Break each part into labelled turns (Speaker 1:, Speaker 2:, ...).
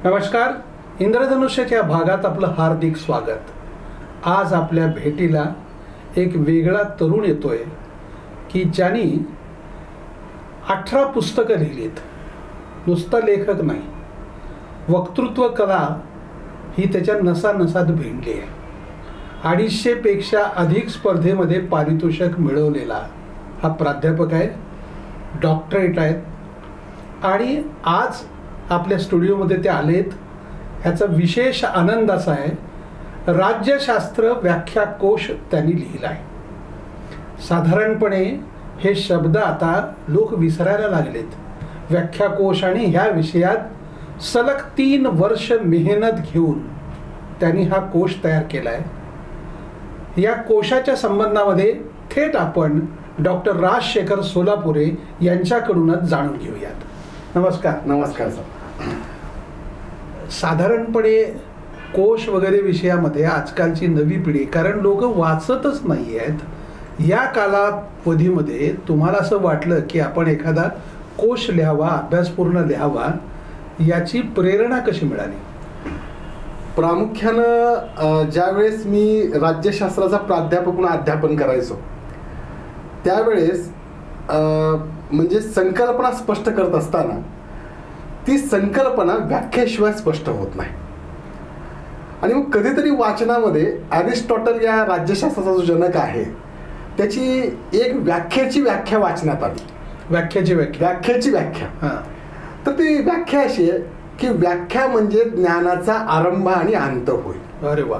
Speaker 1: नमस्कार. इंद्रधनुष्याच्या भागात आपलं हार्दिक स्वागत. आज आपल्या भेटीला एक वेगळा तरुण येतोय की ज्यांनी 18 पुस्तकं लिहिलीत. नुसता लेखक नाही, वक्तृत्व कला ही त्याच्या नसानसात भिनली आहे. 250 पेक्षा अधिक स्पर्धेमध्ये पारितोषिक मिळवलेला हा प्राध्यापक आहे, डॉक्टरेट आहेत आणि आज आपल्या स्टुडिओमध्ये ते आलेत. ह्याचा विशेष आनंद असा आहे, राज्यशास्त्र व्याख्याकोश त्यांनी लिहिला आहे. साधारणपणे हे शब्द आता लोक विसरायला लागलेत. व्याख्याकोश आणि ह्या विषयात सलग 3 वर्ष मेहनत घेऊन त्यांनी हा कोश तयार केला आहे. या कोशाच्या संबंधामध्ये थेट आपण डॉक्टर राजशेखर सोलापुरे यांच्याकडूनच जाणून घेऊयात. नमस्कार.
Speaker 2: नमस्कार सर.
Speaker 1: साधारणपणे कोश वगैरे विषयामध्ये आजकालची नवी पिढी, कारण लोक वाचतच नाही आहेत, या कालावधीमध्ये तुम्हाला असं वाटलं की आपण एखादा कोश लिहावा, अभ्यासपूर्ण लिहावा, याची प्रेरणा कशी मिळाली?
Speaker 2: प्रामुख्यानं ज्यावेळेस मी राज्यशास्त्राचा प्राध्यापक म्हणून अध्यापन करायचो त्यावेळेस म्हणजे संकल्पना स्पष्ट करत असताना ती संकल्पना व्याख्येशिवाय स्पष्ट होत नाही. आणि मग कधीतरी वाचनामध्ये अरिस्टॉटल या राज्यशास्त्राचा जो जनक आहे त्याची एक व्याख्येची व्याख्या वाचण्यात आली.
Speaker 1: व्याख्याची
Speaker 2: व्याख्या. तर ती व्याख्या अशी आहे की व्याख्या म्हणजे ज्ञानाचा आरंभ आणि अंत होईल.
Speaker 1: अरे वा.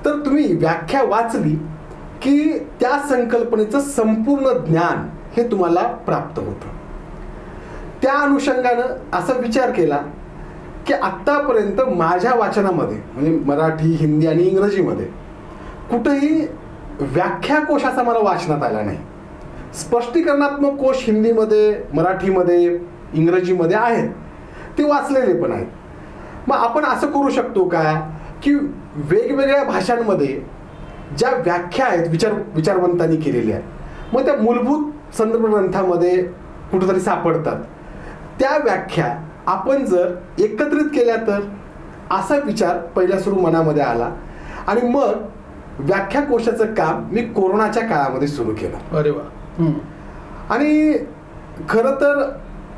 Speaker 2: तर तुम्ही व्याख्या वाचली की त्या संकल्पनेचं संपूर्ण ज्ञान हे तुम्हाला प्राप्त होतं. त्या अनुषंगानं असा विचार केला की आत्तापर्यंत माझ्या वाचनामध्ये म्हणजे मराठी, हिंदी आणि इंग्रजीमध्ये कुठेही व्याख्याकोशाचा मला वाचनात आला नाही. स्पष्टीकरणात्मक कोश हिंदीमध्ये, मराठीमध्ये, इंग्रजीमध्ये आहेत, ते वाचलेले पण आहेत. मग आपण असं करू शकतो का की वेगवेगळ्या भाषांमध्ये ज्या व्याख्या आहेत विचारवंतांनी केलेल्या, मग त्या मूलभूत संदर्भ ग्रंथामध्ये कुठेतरी सापडतात, त्या व्याख्या आपण जर एकत्रित केल्या तर, असा विचार पहिल्या सुरू मनामध्ये आला. आणि मग व्याख्याकोशाचं काम मी कोरोनाच्या काळामध्ये सुरू केलं.
Speaker 1: अरे वा.
Speaker 2: आणि खरं तर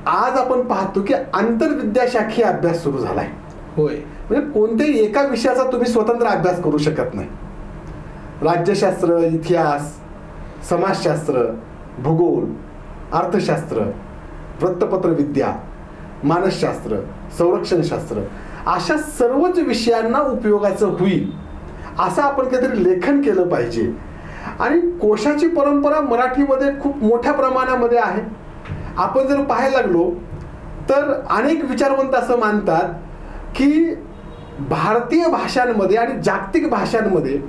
Speaker 2: आज आपण पाहतो की आंतरविद्याशाखीय अभ्यास सुरू झालाय.
Speaker 1: होय.
Speaker 2: म्हणजे कोणत्याही एका विषयाचा तुम्ही स्वतंत्र अभ्यास करू शकत नाही. राज्यशास्त्र, इतिहास, समाजशास्त्र, भूगोल, अर्थशास्त्र, वृत्तपत्र विद्या, मानसशास्त्र, संरक्षणशास्त्र, अशा सर्वच विषयांना उपयोगाचं होईल असं आपण काहीतरी लेखन केलं पाहिजे. आणि कोशाची परंपरा मराठीमध्ये खूप मोठ्या प्रमाणामध्ये आहे. आपण जर पाहायला लागलो तर अनेक विचारवंत असं मानतात की भारतीय भाषांमध्ये आणि जागतिक भाषांमध्ये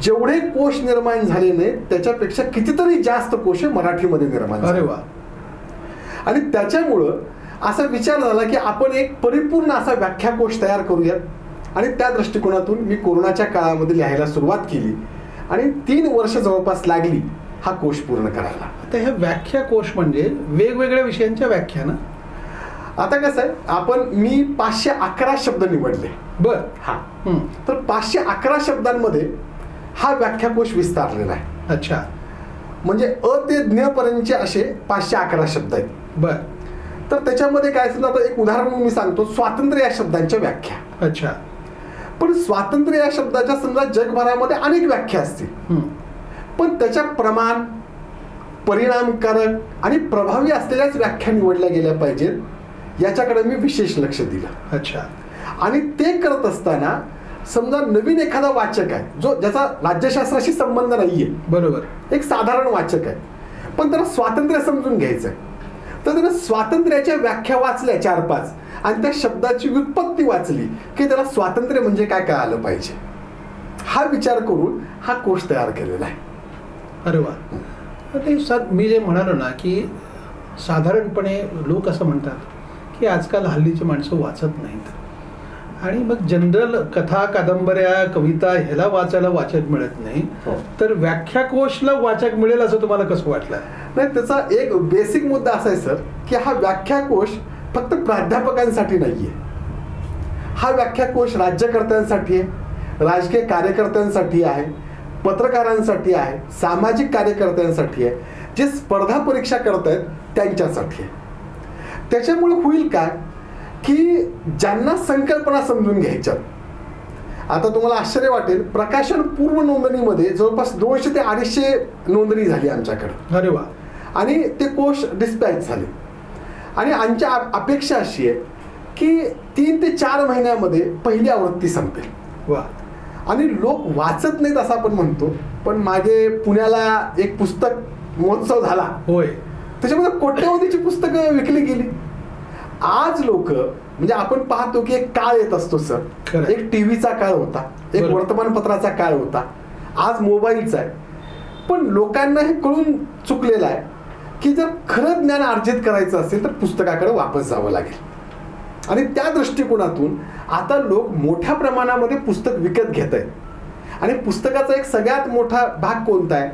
Speaker 2: जेवढे कोश निर्माण झाले नाहीत त्याच्यापेक्षा कितीतरी जास्त कोश मराठीमध्ये निर्माण झाले.
Speaker 1: अरे वा.
Speaker 2: आणि त्याच्यामुळं असा विचार झाला की आपण एक परिपूर्ण असा व्याख्याकोश तयार करूयात. आणि त्या दृष्टिकोनातून मी कोरोनाच्या काळामध्ये लिहायला सुरुवात केली आणि 3 वर्ष जवळपास लागली हा कोश पूर्ण करायला.
Speaker 1: आता हे व्याख्याकोश म्हणजे वेगवेगळ्या विषयांच्या व्याख्या ना?
Speaker 2: आता कसं आहे, मी 511 शब्द निवडले.
Speaker 1: बर.
Speaker 2: हा. तर 511 शब्दांमध्ये हा व्याख्याकोश विस्तारलेला आहे.
Speaker 1: अच्छा.
Speaker 2: म्हणजे अ ते ज्ञ पर्यंतचे असे 511 शब्द आहेत.
Speaker 1: बर.
Speaker 2: तर त्याच्यामध्ये काय समजा, आता एक उदाहरण मी सांगतो, स्वातंत्र्य या शब्दांच्या व्याख्या.
Speaker 1: अच्छा.
Speaker 2: पण स्वातंत्र्य या शब्दाच्या समजा जगभरामध्ये अनेक व्याख्या असतील, पण त्याच्या प्रमाण, परिणामकारक आणि प्रभावी असलेल्याच व्याख्या निवडल्या गेल्या पाहिजेत याच्याकडे मी विशेष लक्ष दिलं.
Speaker 1: अच्छा.
Speaker 2: आणि ते करत असताना समजा नवीन एखादा वाचक आहे जो ज्याचा राज्यशास्त्राशी संबंध नाहीये, बरोबर, एक साधारण वाचक आहे, पण त्याला स्वातंत्र्य समजून घ्यायचंय, तर त्याने स्वातंत्र्याच्या व्याख्या वाचल्या 4-5 आणि त्या शब्दाची व्युत्पत्ती वाचली की त्याला स्वातंत्र्य म्हणजे काय कळालं पाहिजे. हा विचार करून हा कोश तयार केलेला आहे.
Speaker 1: अरे वा. मी जे म्हणालो ना की साधारणपणे लोक असं म्हणतात की आजकाल हल्लीची माणसं वाचत नाहीत आणि मग जनरल कथा, कादंबऱ्या, कविता ह्याला वाचायला वाचक मिळत नाही. तर व्याख्याकोशला वाचक मिळेल असं तुम्हाला कसं वाटलं?
Speaker 2: नाही, त्याचा एक बेसिक मुद्दा असा आहे सर की हा व्याख्याकोश फक्त प्राध्यापकांसाठी नाहीये. हा व्याख्याकोश राज्यकर्त्यांसाठी आहे, राजकीय कार्यकर्त्यांसाठी आहे, पत्रकारांसाठी आहे, सामाजिक कार्यकर्त्यांसाठी आहे, जे स्पर्धा परीक्षा करत आहेत त्यांच्यासाठी आहे. त्याच्यामुळे होईल काय की ज्यांना संकल्पना समजून घ्यायच्यात, आता तुम्हाला आश्चर्य वाटेल, प्रकाशन पूर्व नोंदणीमध्ये जवळपास 200 ते 250 नोंदणी झाली आमच्याकडे.
Speaker 1: अरे वा.
Speaker 2: आणि ते कोश डिस्पॅच झाले. आणि आमच्या अपेक्षा अशी आहे की 3 ते 4 महिन्यामध्ये पहिली आवृत्ती संपेल.
Speaker 1: वा.
Speaker 2: आणि लोक वाचत नाहीत असं आपण म्हणतो, पण मागे पुण्याला एक पुस्तक महोत्सव झाला,
Speaker 1: होय,
Speaker 2: त्याच्यामध्ये कोट्यवधीची पुस्तकं विकली गेली. आज लोक म्हणजे आपण पाहतो की एक काळ येत असतो सर, एक टीव्हीचा काळ होता, एक वर्तमानपत्राचा काळ होता, आज मोबाईलचा आहे. पण लोकांना हे कळून चुकलेलं आहे की जर खरं ज्ञान अर्जित करायचं असेल तर पुस्तकाकडे वापस जावं लागेल. आणि त्या दृष्टिकोनातून आता लोक मोठ्या प्रमाणामध्ये पुस्तक विकत घेत आहेत. आणि पुस्तकाचा एक सगळ्यात मोठा भाग कोणता आहे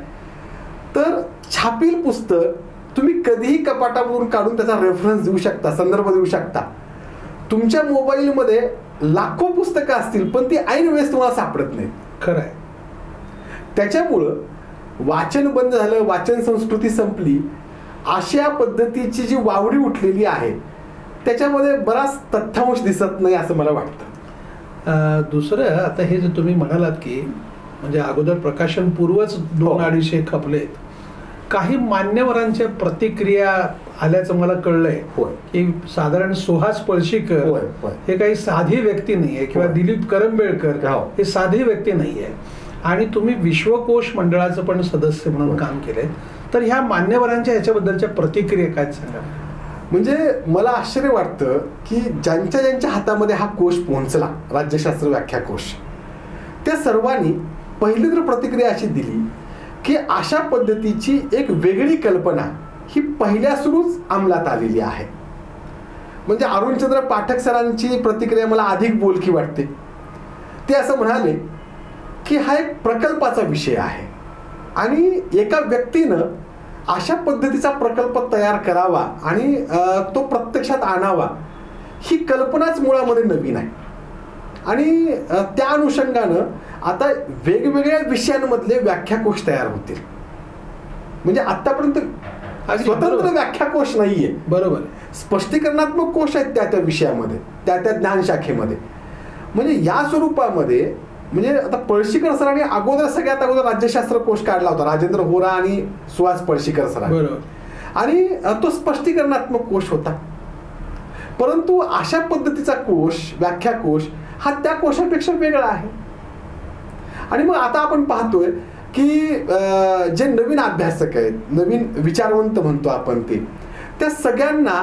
Speaker 2: तर छापील पुस्तक तुम्ही कधीही कपाटामधून काढून त्याचा रेफरन्स देऊ शकता, संदर्भ देऊ शकता. तुमच्या मोबाईलमध्ये लाखो पुस्तकं असतील पण ती ऐन वेळेस तुम्हाला सापडत नाहीत.
Speaker 1: खरं आहे.
Speaker 2: त्याच्यामुळं वाचन बंद झालं, वाचन संस्कृती संपली, अशा पद्धतीची जी वावडी उठलेली आहे त्याच्यामध्ये बराच तथ्यांश दिसत नाही असं मला वाटतं.
Speaker 1: दुसरं, आता हे जे तुम्ही म्हणालात की म्हणजे अगोदर प्रकाशन पूर्वच 200-250 खपलेत, काही मान्यवरांच्या प्रतिक्रिया आल्याचं मला कळलंय की साधारण सुहास पळशीकर हे काही साधी व्यक्ती नाहीये किंवा दिलीप करंबेळकर हे साधी व्यक्ती नाहीये. आणि तुम्ही विश्वकोश मंडळाचं पण सदस्य म्हणून काम केलंय, तर ह्या मान्यवरांच्या ह्याच्याबद्दलच्या प्रतिक्रिया काय सांगा.
Speaker 2: म्हणजे मला आश्चर्य वाटतं की ज्यांच्या ज्यांच्या हातामध्ये हा कोश पोहोचला, राज्यशास्त्र व्याख्या कोश, त्या सर्वांनी पहिली तर प्रतिक्रिया अशी दिली की अशा पद्धतीची एक वेगळी कल्पना ही पहिल्या सुरूच अंमलात आलेली आहे. म्हणजे अरुणचंद्र पाठक सरांची प्रतिक्रिया मला अधिक बोलकी वाटते. ते असं म्हणाले की हा एक प्रकल्पाचा विषय आहे आणि एका व्यक्तीनं अशा पद्धतीचा प्रकल्प तयार करावा आणि तो प्रत्यक्षात आणावा ही कल्पनाच मुळामध्ये नवीन आहे. आणि त्या अनुषंगानं आता वेगवेगळ्या विषयांमधले व्याख्याकोश तयार होतील. म्हणजे आतापर्यंत स्वतंत्र व्याख्याकोश नाहीये, बरोबर, स्पष्टीकरणात्मक कोश आहेत त्या त्या विषयामध्ये, त्या त्या ज्ञानशाखेमध्ये. म्हणजे या स्वरूपामध्ये म्हणजे आता पळशीकर सरांनी सगळ्यात अगोदर राज्यशास्त्र कोश काढला होता, राजेंद्र होरा आणि सुहास पळशीकर सरांनी, आणि तो स्पष्टीकरणात्मक कोश होता. परंतु अशा पद्धतीचा कोश, व्याख्याकोश हा त्या कोशापेक्षा वेगळा आहे. आणि मग आता आपण पाहतोय की जे नवीन अभ्यासक आहेत, नवीन विचारवंत म्हणतो आपण, त्या सगळ्यांना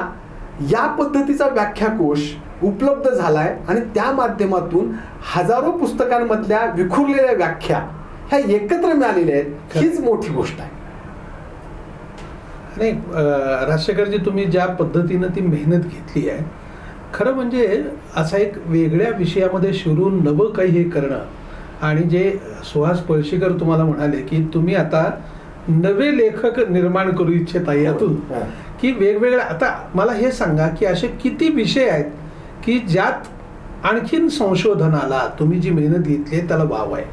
Speaker 2: या पद्धतीचा व्याख्याकोश उपलब्ध झालाय आणि त्या माध्यमातून हजारो पुस्तकांमधल्या विखुरलेल्या व्याख्या ह्या एकत्र मिळालेल्या आहेत. हीच मोठी गोष्ट आहे.
Speaker 1: नाही राजशेखरजी, तुम्ही ज्या पद्धतीनं ती मेहनत घेतली आहे, खरं म्हणजे असा एक वेगळ्या विषयामध्ये शिरून नवं काही हे करणं, आणि जे सुहास पळशीकर तुम्हाला म्हणाले की तुम्ही आता नवे लेखक निर्माण करू इच्छिता यातून, की वेगवेगळ्या, आता मला हे सांगा की असे किती विषय आहेत की ज्यात आणखीन संशोधनाला तुम्ही जी मेहनत घेतली त्याला वाव आहे.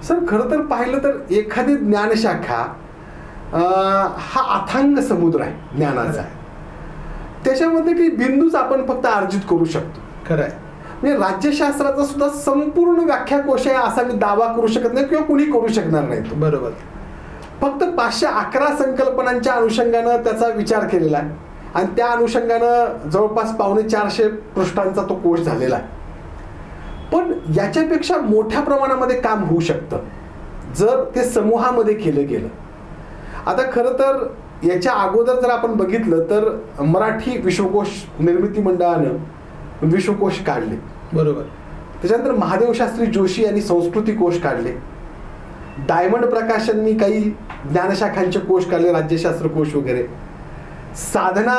Speaker 2: सर खरं तर पाहिलं तर एखादी ज्ञानशाखा हा अथांग समुद्र आहे ज्ञानाचा. त्याच्यामध्ये काही बिंदूच आपण फक्त अर्जित करू शकतो.
Speaker 1: खरं आहे.
Speaker 2: म्हणजे राज्यशास्त्राचा सुद्धा संपूर्ण व्याख्याकोश आहे असा मी दावा करू शकत नाही किंवा कुणी करू शकणार नाही.
Speaker 1: बरोबर.
Speaker 2: फक्त 511 संकल्पनांच्या अनुषंगानं त्याचा विचार केलेला आहे आणि त्या अनुषंगानं जवळपास 450 पृष्ठांचा तो कोश झालेला आहे. पण याच्यापेक्षा मोठ्या प्रमाणामध्ये काम होऊ शकतं जर ते समूहामध्ये केलं गेलं. आता खरं तर याच्या अगोदर जर आपण बघितलं तर मराठी विश्वकोश निर्मिती मंडळानं विश्वकोश काढले, बरोबर. त्याच्यानंतर महादेव शास्त्री जोशी यांनी संस्कृती कोश काढले, डायमंड प्रकाशननी काही ज्ञानशाखांचे कोश काढले, राज्यशास्त्र कोश वगैरे, साधना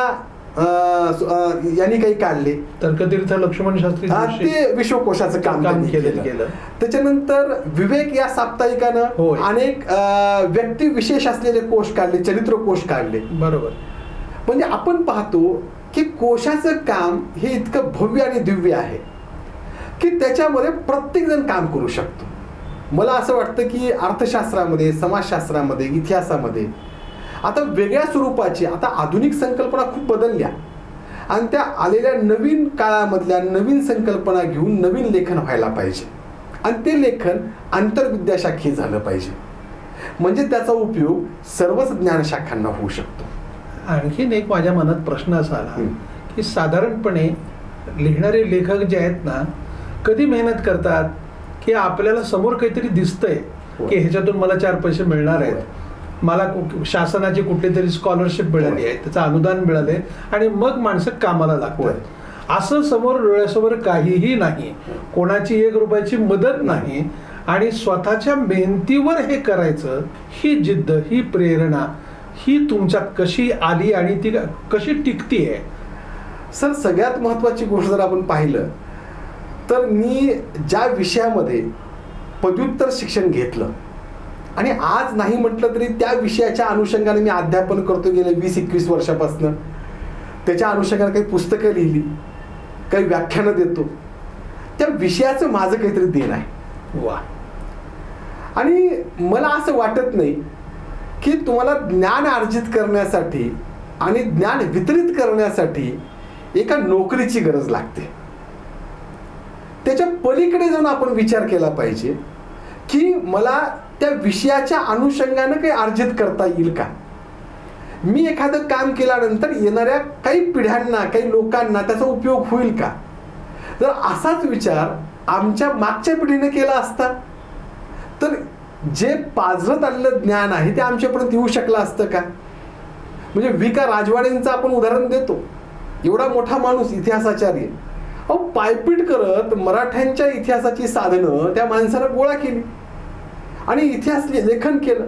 Speaker 2: यांनी काही काढले,
Speaker 1: तर्कतीर्थ लक्ष्मण शास्त्री
Speaker 2: ते विश्वकोशाचं काम केलं. त्याच्यानंतर विवेक या साप्ताहिकानं अनेक व्यक्ती विशेष असलेले कोश काढले, चरित्र कोश काढले, बरोबर. म्हणजे आपण पाहतो की कोशाचं काम हे इतकं भव्य आणि दिव्य आहे की त्याच्यामध्ये प्रत्येकजण काम करू शकतो. मला असं वाटतं की अर्थशास्त्रामध्ये, समाजशास्त्रामध्ये, इतिहासामध्ये आता वेगळ्या स्वरूपाची, आता आधुनिक संकल्पना खूप बदलल्या आणि त्या आलेल्या नवीन काळामधल्या नवीन संकल्पना घेऊन नवीन लेखन व्हायला पाहिजे आणि ते लेखन आंतरविद्याशाखी झालं पाहिजे, म्हणजे त्याचा उपयोग सर्वच ज्ञानशाखांना होऊ शकतो.
Speaker 1: आणखीन एक माझ्या मनात प्रश्न असा आला की साधारणपणे लिहिणारे लेखक जे आहेत ना, कधी मेहनत करतात की आपल्याला समोर काहीतरी दिसतंय की ह्याच्यातून मला 4 पैसे मिळणार आहेत, मला शासनाची कुठली तरी स्कॉलरशिप मिळाली आहे, त्याचं अनुदान मिळाले आणि मग माणसं कामाला लागतात. असं समोर डोळ्यासमोर काहीही नाही, कोणाची 1 रुपयाची मदत नाही आणि स्वतःच्या मेहनतीवर हे करायचं, ही जिद्द, ही प्रेरणा, ही तुमच्यात कशी आली आणि ती कशी टिकतीये?
Speaker 2: सर, सगळ्यात महत्त्वाची गोष्ट जर आपण पाहिलं तर मी ज्या विषयामध्ये पदव्युत्तर शिक्षण घेतलं आणि आज नाही म्हटलं तरी त्या विषयाच्या अनुषंगाने मी अध्यापन करतो गेले 20-21 वर्षापासून, त्याच्या अनुषंगाने काही पुस्तकं लिहिली, काही व्याख्यानं देतो, त्या विषयाचं माझं काहीतरी देण आहे.
Speaker 1: वा.
Speaker 2: आणि मला असं वाटत नाही की तुम्हाला ज्ञान अर्जित करण्यासाठी आणि ज्ञान वितरित करण्यासाठी एका नोकरीची गरज लागते. त्याच्या पलीकडे जाऊन आपण विचार केला पाहिजे की मला त्या विषयाच्या अनुषंगानं काही अर्जित करता येईल का, मी एखादं काम केल्यानंतर येणाऱ्या काही पिढ्यांना, काही लोकांना त्याचा उपयोग होईल का. जर असाच विचार आमच्या मागच्या पिढीने केला असता तर जे पाझरत आलेलं ज्ञान आहे ते आमच्यापर्यंत येऊ शकलं असतं का. म्हणजे V.K. राजवाडेंचं आपण उदाहरण देतो, एवढा मोठा माणूस, इतिहासाचार्य, अहो पायपीट करत मराठ्यांच्या इतिहासाची साधनं त्या माणसानं गोळा केली आणि इतिहास लेखन केलं.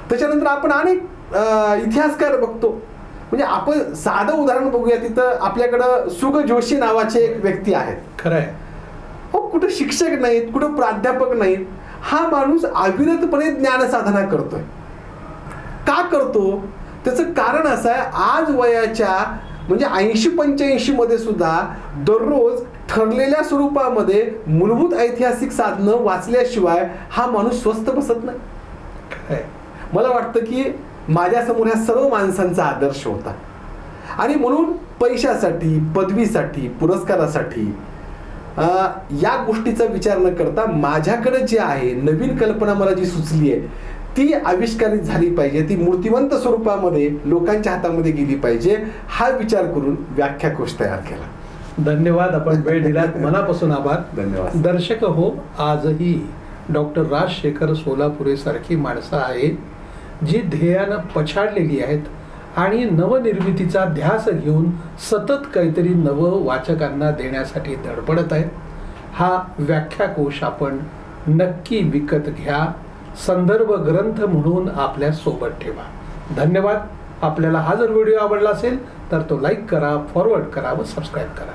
Speaker 2: त्याच्यानंतर आपण अनेक इतिहासकार बघतो, म्हणजे आपण साधं उदाहरण बघूया, तिथं आपल्याकडं सुग जोशी नावाचे एक व्यक्ती आहेत.
Speaker 1: खरंय.
Speaker 2: हो, कुठं शिक्षक नाहीत, कुठं प्राध्यापक नाहीत, हा माणूस अविरतपणे ज्ञानसाधना करतोय. का करतो? त्याचं कारण असं आहे, आज वयाच्या म्हणजे 80-85 मध्ये सुद्धा दररोज ठरलेल्या स्वरूपामध्ये मूलभूत ऐतिहासिक साधनं वाचल्याशिवाय हा माणूस स्वस्थ बसत नाही. मला वाटतं की माझ्यासमोर ह्या सर्व माणसांचा आदर्श होता आणि म्हणून पैशासाठी, पदवीसाठी, पुरस्कारासाठी या गोष्टीचा विचार न करता माझ्याकडे जे आहे नवीन कल्पना मला जी सुचली आहे ती आविष्कारित झाली पाहिजे, ती मूर्तिवंत स्वरूपामध्ये लोकांच्या हातामध्ये गेली पाहिजे, हा विचार करून व्याख्याकोश तयार केला.
Speaker 1: धन्यवाद, आपण वेळ दिलात, मनापासून आभार.
Speaker 2: धन्यवाद.
Speaker 1: दर्शक हो, आजही डॉक्टर राजशेखर सोलापुरे सारखी माणसं आहेत जी ध्येयानं पछाडलेली आहेत आणि नवनिर्मितीचा ध्यास घेऊन सतत काहीतरी नवं वाचकांना देण्यासाठी धडपडत आहेत. हा व्याख्याकोश आपण नक्की विकत घ्या, संदर्भ ग्रंथ म्हणून आपल्या सोबत ठेवा. धन्यवाद. आपल्याला हा जर व्हिडिओ आवडला असेल तर तो लाईक करा, फॉरवर्ड करा व सबस्क्राईब करा.